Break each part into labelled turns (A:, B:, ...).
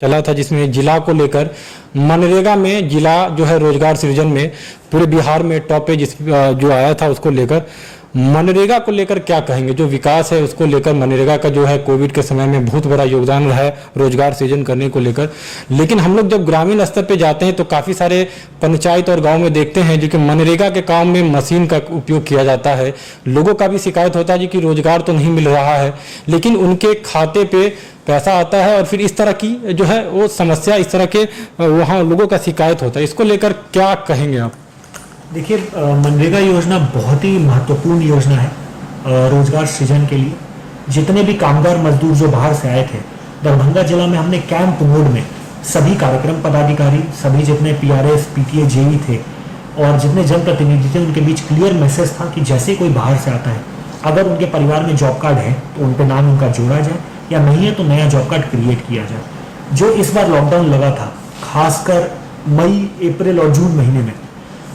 A: चला था, जिसमें जिला को लेकर मनरेगा में जिला जो है रोजगार सृजन में पूरे बिहार में टॉप पे जो आया था, उसको लेकर मनरेगा को लेकर क्या कहेंगे? जो विकास है उसको लेकर मनरेगा का जो है कोविड के समय में बहुत बड़ा योगदान रहा है रोजगार सृजन करने को लेकर। लेकिन हम लोग जब ग्रामीण स्तर पे जाते हैं तो काफ़ी सारे पंचायत और गांव में देखते हैं जो कि मनरेगा के काम में मशीन का उपयोग किया जाता है। लोगों का भी शिकायत होता है जी कि रोजगार तो नहीं मिल रहा है, लेकिन उनके खाते पे पैसा आता है और फिर इस तरह की जो है वो समस्या, इस तरह के वहाँ लोगों का शिकायत होता है। इसको लेकर क्या कहेंगे आप?
B: देखिए, मनरेगा योजना बहुत ही महत्वपूर्ण योजना है रोजगार सृजन के लिए। जितने भी कामगार मजदूर जो बाहर से आए थे, दरभंगा जिला में हमने कैंप मोड में सभी कार्यक्रम पदाधिकारी, सभी जितने पीआरएस, पीटीए, जेई थे और जितने जनप्रतिनिधि थे, उनके बीच क्लियर मैसेज था कि जैसे कोई बाहर से आता है, अगर उनके परिवार में जॉब कार्ड है तो उन पर नाम उनका जोड़ा जाए, या नहीं है तो नया जॉब कार्ड क्रिएट किया जाए। जो इस बार लॉकडाउन लगा था, खासकर मई, अप्रैल और जून महीने में,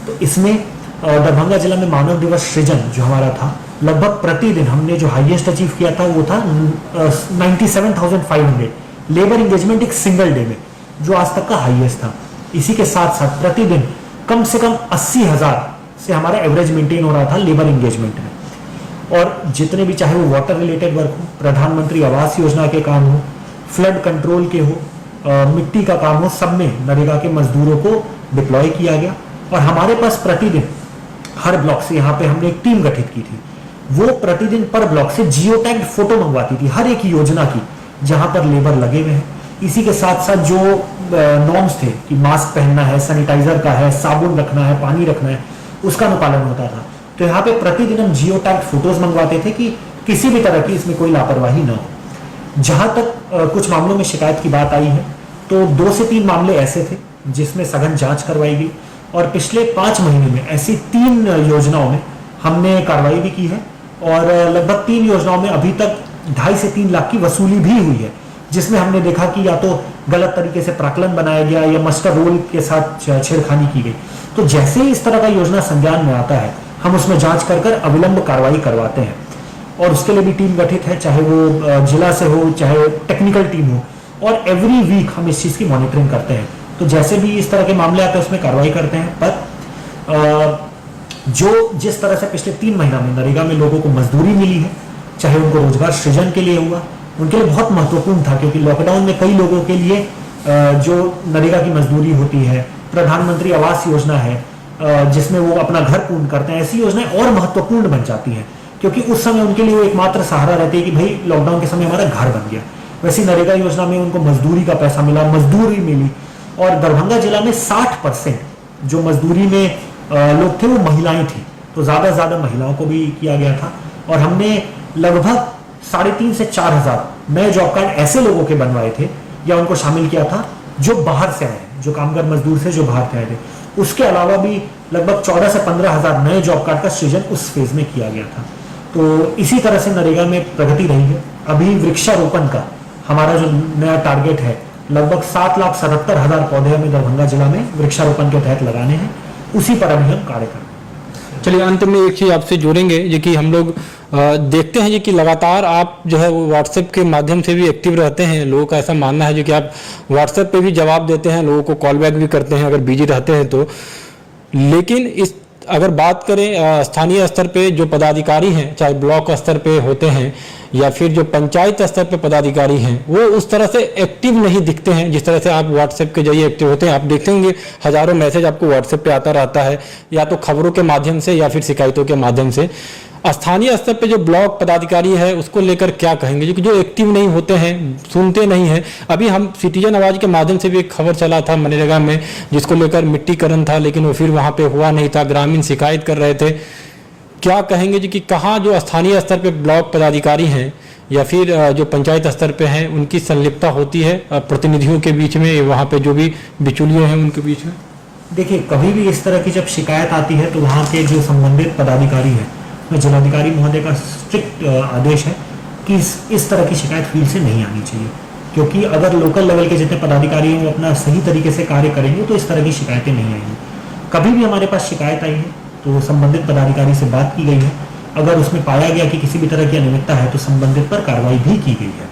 B: तो इसमें दरभंगा जिला में मानव दिवस सृजन जो हमारा था, लगभग प्रतिदिन हमने जो हाईएस्ट अचीव किया था वो था 97,500 लेबर इंगेजमेंट एक सिंगल डे में, जो आज तक का हाईएस्ट था। इसी के साथ साथ प्रतिदिन कम से कम 80,000 से हमारा एवरेज मेंटेन हो रहा था लेबर इंगेजमेंट में। और जितने भी, चाहे वो वाटर रिलेटेड वर्क हो, प्रधानमंत्री आवास योजना के काम हो, फ्लड कंट्रोल के हो, मिट्टी का काम हो, सब में नरेगा के मजदूरों को डिप्लॉय किया गया। और हमारे पास प्रतिदिन हर ब्लॉक से, यहाँ पे हमने एक टीम गठित की थी, वो प्रतिदिन पर ब्लॉक से जियो टैग्ड फोटो मंगवाती थी हर एक योजना की जहां पर लेबर लगे हुए हैं। इसी के साथ साथ जो नॉर्म्स थे कि मास्क पहनना है, सैनिटाइजर का है, साबुन रखना है, पानी रखना है, उसका अनुपालन होता था। तो यहाँ पे प्रतिदिन हम जियो टैग्ड फोटोज मंगवाते थे कि किसी भी तरह की इसमें कोई लापरवाही ना हो। जहां तक कुछ मामलों में शिकायत की बात आई है, तो 2 से 3 मामले ऐसे थे जिसमें सघन जांच करवाई गई, और पिछले 5 महीने में ऐसी 3 योजनाओं में हमने कार्रवाई भी की है, और लगभग 3 योजनाओं में अभी तक 2.5 से 3 लाख की वसूली भी हुई है, जिसमें हमने देखा कि या तो गलत तरीके से प्राक्कलन बनाया गया या मस्टर रोल के साथ छेड़खानी की गई। तो जैसे ही इस तरह का योजना संज्ञान में आता है, हम उसमें जांच कर अविलंब कार्रवाई करवाते हैं, और उसके लिए भी टीम गठित है, चाहे वो जिला से हो, चाहे टेक्निकल टीम हो, और एवरी वीक हम इस चीज की मॉनिटरिंग करते हैं। तो जैसे भी इस तरह के मामले आते हैं उसमें कार्रवाई करते हैं। पर जो जिस तरह से पिछले 3 महीना में नरेगा में लोगों को मजदूरी मिली है, चाहे उनको रोजगार सृजन के लिए हुआ, उनके लिए बहुत महत्वपूर्ण था, क्योंकि लॉकडाउन में कई लोगों के लिए जो नरेगा की मजदूरी होती है, प्रधानमंत्री आवास योजना है जिसमें वो अपना घर पूर्ण करते हैं, ऐसी योजनाएं और महत्वपूर्ण बन जाती हैं, क्योंकि उस समय उनके लिए वो एकमात्र सहारा रहती है कि भाई लॉकडाउन के समय हमारा घर बन गया। वैसे नरेगा योजना में उनको मजदूरी का पैसा मिला, मजदूरी मिली, और दरभंगा जिला में 60% जो मजदूरी में लोग थे वो महिलाएं थी, तो ज्यादा महिलाओं को भी किया गया था। और हमने लगभग 3,500 से 4,000 नए जॉब कार्ड ऐसे लोगों के बनवाए थे या उनको शामिल किया था जो बाहर से आए, जो कामगार मजदूर से जो बाहर से आए थे। उसके अलावा भी लगभग 14 से 15,000 नए जॉब कार्ड का सृजन उस फेज में किया गया था। तो इसी तरह से नरेगा में प्रगति रही है। अभी वृक्षारोपण का हमारा जो नया टारगेट है, लगभग 7,77,000 पौधे हमें दरभंगा जिला में वृक्षारोपण के तहत लगाने हैं, उसी पर अभी हम कार्य कर रहे हैं।
A: चलिए, अंत में एक चीज आपसे जोड़ेंगे, जो कि हम लोग देखते हैं जी कि लगातार आप जो है वो व्हाट्सएप के माध्यम से भी एक्टिव रहते हैं। लोगों का ऐसा मानना है जो कि आप व्हाट्सएप पे भी जवाब देते हैं, लोगों को कॉल बैक भी करते हैं अगर बिजी रहते हैं तो। लेकिन इस अगर बात करें स्थानीय स्तर पे जो पदाधिकारी हैं, चाहे ब्लॉक स्तर पे होते हैं या फिर जो पंचायत स्तर पे पदाधिकारी हैं, वो उस तरह से एक्टिव नहीं दिखते हैं जिस तरह से आप व्हाट्सएप के जरिए एक्टिव होते हैं। आप देखेंगे हजारों मैसेज आपको व्हाट्सएप पे आता रहता है, या तो खबरों के माध्यम से या फिर शिकायतों के माध्यम से। स्थानीय स्तर पे जो ब्लॉक पदाधिकारी है उसको लेकर क्या कहेंगे, जो एक्टिव नहीं होते हैं, सुनते नहीं हैं? अभी हम सिटीजन आवाज के माध्यम से भी एक खबर चला था मनरेगा में, जिसको लेकर मिट्टीकरण था, लेकिन वो फिर वहां पे हुआ नहीं था, ग्रामीण शिकायत कर रहे थे। क्या कहेंगे जी कि कहाँ जो स्थानीय स्तर पे ब्लॉक पदाधिकारी हैं या फिर जो पंचायत स्तर पे हैं, उनकी संलिप्तता होती है प्रतिनिधियों के बीच में, वहाँ पे जो भी बिचौलिए हैं उनके बीच में?
B: देखिए, कभी भी इस तरह की जब शिकायत आती है तो वहाँ के जो संबंधित पदाधिकारी है, जिलाधिकारी महोदय का स्ट्रिक्ट आदेश है कि इस तरह की शिकायत फील्ड से नहीं आनी चाहिए, क्योंकि अगर लोकल लेवल के जितने पदाधिकारी हैं वो अपना सही तरीके से कार्य करेंगे तो इस तरह की शिकायतें नहीं आएंगी। कभी भी हमारे पास शिकायत आई है तो संबंधित पदाधिकारी से बात की गई है, अगर उसमें पाया गया कि किसी भी तरह की अनियमितता है तो संबंधित पर कार्रवाई भी की गई है।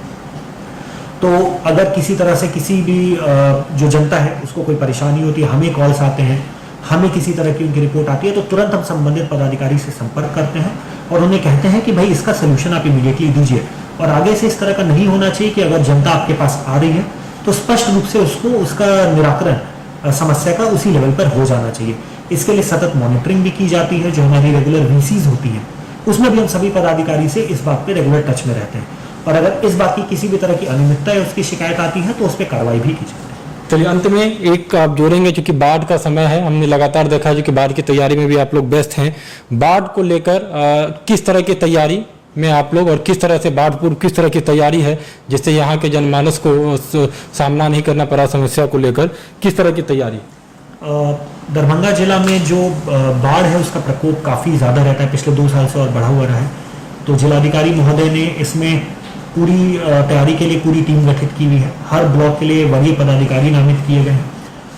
B: तो अगर किसी तरह से किसी भी जो जनता है उसको कोई परेशानी होती है, हमें कॉल्स आते हैं, हमें किसी तरह की उनकी रिपोर्ट आती है, तो तुरंत हम संबंधित पदाधिकारी से संपर्क करते हैं और उन्हें कहते हैं कि भाई इसका सोल्यूशन आप इमीडिएटली दीजिए। और आगे से इस तरह का नहीं होना चाहिए कि अगर जनता आपके पास आ रही है तो स्पष्ट रूप से उसको उसका निराकरण समस्या का उसी लेवल पर हो जाना चाहिए। इसके लिए सतत मॉनिटरिंग भी की जाती है, जो हमारी रेगुलर वीसीज होती हैं उसमें भी हम सभी पदाधिकारी से इस बात पे रेगुलर टच में रहते हैं, और अगर इस बात की किसी भी तरह की अनियमितता या उसकी शिकायत आती है तो उस पर कार्रवाई भी की जाती है।
A: चलिए अंत में एक आप जोड़ेंगे, चूंकि बाढ़ का समय है, हमने लगातार देखा है कि बाढ़ की तैयारी में भी आप लोग व्यस्त हैं। बाढ़ को लेकर किस तरह की तैयारी में आप लोग, और किस तरह से बाढ़ पूर्व किस तरह की तैयारी है जिससे यहाँ के जनमानस को सामना नहीं करना पड़ा समस्या को लेकर, किस तरह की तैयारी?
B: दरभंगा जिला में जो बाढ़ है उसका प्रकोप काफ़ी ज़्यादा रहता है, पिछले 2 साल से और बढ़ा हुआ रहा है। तो जिलाधिकारी महोदय ने इसमें पूरी तैयारी के लिए पूरी टीम गठित की हुई है। हर ब्लॉक के लिए वरीय पदाधिकारी नामित किए गए हैं।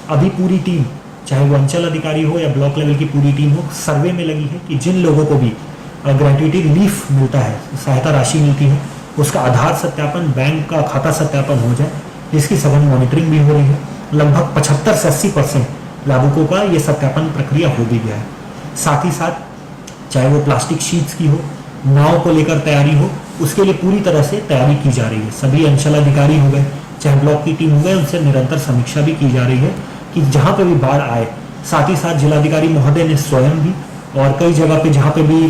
B: अभी पूरी टीम, चाहे वो अंचल अधिकारी हो या ब्लॉक लेवल की पूरी टीम हो, सर्वे में लगी है कि जिन लोगों को भी ग्रेट्युटी रिलीफ मिलता है, सहायता राशि मिलती है, उसका आधार सत्यापन, बैंक का खाता सत्यापन हो जाए, जिसकी सघन मॉनिटरिंग भी हो रही है। लगभग 75 से 80% लाभुकों का ये सत्यापन प्रक्रिया हो भी गया है। साथ ही साथ चाहे वो प्लास्टिक शीट्स की हो, नाव को लेकर तैयारी हो, उसके लिए पूरी तरह से तैयारी की जा रही है। सभी अंचल अधिकारी हो गए, चाहे ब्लॉक की टीम हो गए, उनसे निरंतर समीक्षा भी की जा रही है कि जहाँ पे भी बाढ़ आए। साथ ही साथ जिलाधिकारी महोदय ने स्वयं भी और कई जगह पे जहाँ पे भी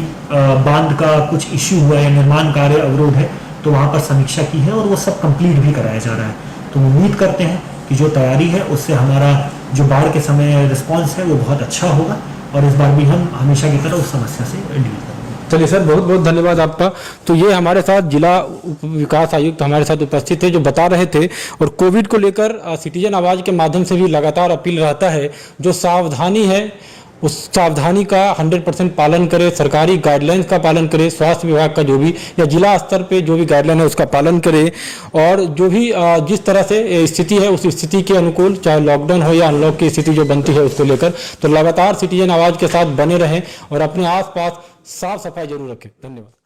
B: बांध का कुछ इश्यू हुआ है, निर्माण कार्य अवरोध है, तो वहाँ पर समीक्षा की है और वो सब कंप्लीट भी कराया जा रहा है। तो उम्मीद करते हैं कि जो तैयारी है उससे हमारा जो बाढ़ के समय रिस्पॉन्स है वो बहुत अच्छा होगा, और इस बार भी हम हमेशा की तरह उस समस्या से डील करेंगे।
A: चलिए सर, बहुत बहुत धन्यवाद आपका। तो ये हमारे साथ जिला उप विकास आयुक्त हमारे साथ उपस्थित थे, जो बता रहे थे। और कोविड को लेकर सिटीजन आवाज के माध्यम से भी लगातार अपील रहता है, जो सावधानी है उस सावधानी का 100% पालन करें, सरकारी गाइडलाइंस का पालन करें, स्वास्थ्य विभाग का जो भी या जिला स्तर पे जो भी गाइडलाइन है उसका पालन करें, और जो भी जिस तरह से स्थिति है उस स्थिति के अनुकूल, चाहे लॉकडाउन हो या अनलॉक की स्थिति जो बनती है उसको लेकर, तो लगातार सिटीजन आवाज के साथ बने रहें और अपने आसपास साफ सफाई जरूर रखें। धन्यवाद।